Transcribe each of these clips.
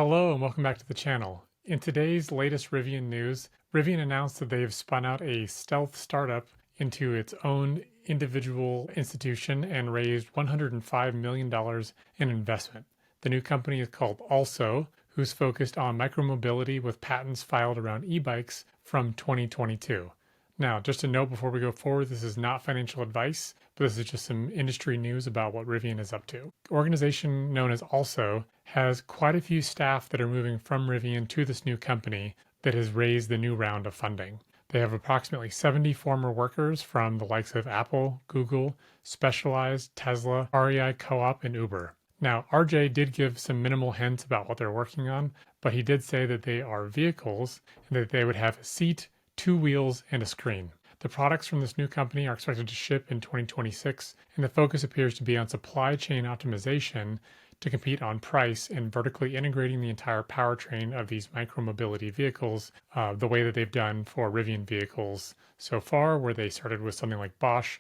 Hello and welcome back to the channel. In today's latest Rivian news, Rivian announced that they have spun out a stealth startup into its own individual institution and raised $105 million in investment. The new company is called Also, who's focused on micromobility with patents filed around e-bikes from 2022. Now, just a note before we go forward, this is not financial advice, but this is just some industry news about what Rivian is up to. The organization known as Also has quite a few staff that are moving from Rivian to this new company that has raised the new round of funding. They have approximately 70 former workers from the likes of Apple, Google, Specialized, Tesla, REI Co-op, and Uber. Now, RJ did give some minimal hints about what they're working on, but he did say that they are vehicles and that they would have a seat, two wheels, and a screen. The products from this new company are expected to ship in 2026, and the focus appears to be on supply chain optimization to compete on price and vertically integrating the entire powertrain of these micromobility vehicles, the way that they've done for Rivian vehicles so far, where they started with something like Bosch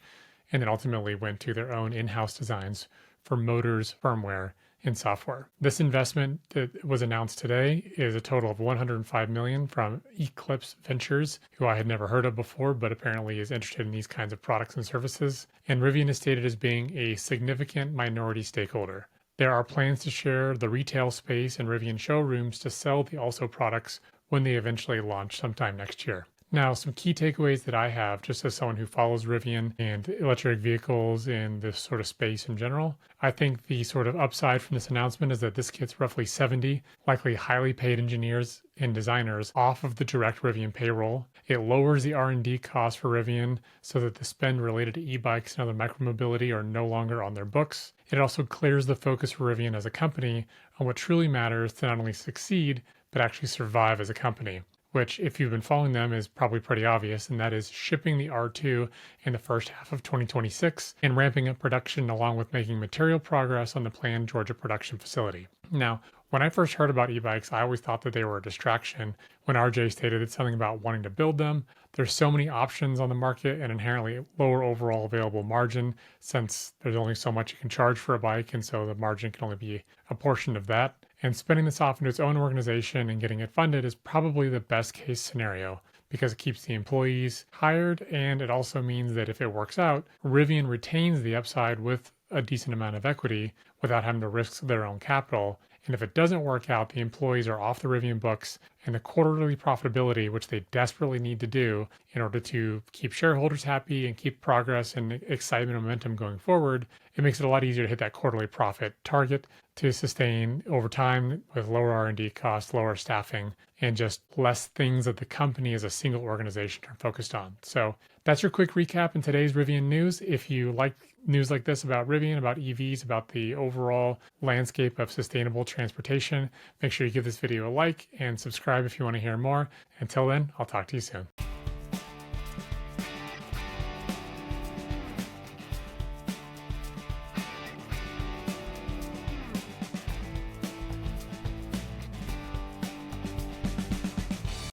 and then ultimately went to their own in-house designs for motors, firmware, and software. This investment that was announced today is a total of $105 million from Eclipse Ventures, who I had never heard of before, but apparently is interested in these kinds of products and services. And Rivian is stated as being a significant minority stakeholder. There are plans to share the retail space and Rivian showrooms to sell the Also products when they eventually launch sometime next year. Now, some key takeaways that I have, just as someone who follows Rivian and electric vehicles in this sort of space in general, I think the sort of upside from this announcement is that this gets roughly 70, likely highly paid engineers and designers off of the direct Rivian payroll. It lowers the R&D cost for Rivian so that the spend related to e-bikes and other micromobility are no longer on their books. It also clears the focus for Rivian as a company on what truly matters to not only succeed, but actually survive as a company, which, if you've been following them, is probably pretty obvious, and that is shipping the R2 in the first half of 2026 and ramping up production along with making material progress on the planned Georgia production facility. Now, when I first heard about e-bikes, I always thought that they were a distraction. When RJ stated it's something about wanting to build them, there's so many options on the market and inherently lower overall available margin since there's only so much you can charge for a bike, and so the margin can only be a portion of that. And spinning this off into its own organization and getting it funded is probably the best case scenario because it keeps the employees hired, and it also means that if it works out, Rivian retains the upside with a decent amount of equity without having to risk their own capital. And if it doesn't work out, the employees are off the Rivian books, and the quarterly profitability, which they desperately need to do in order to keep shareholders happy and keep progress and excitement and momentum going forward, it makes it a lot easier to hit that quarterly profit target to sustain over time with lower R&D costs, lower staffing, and just less things that the company as a single organization are focused on. So that's your quick recap in today's Rivian news. If you like news like this about Rivian, about EVs, about the overall landscape of sustainable transportation, make sure you give this video a like and subscribe if you want to hear more. Until then, I'll talk to you soon.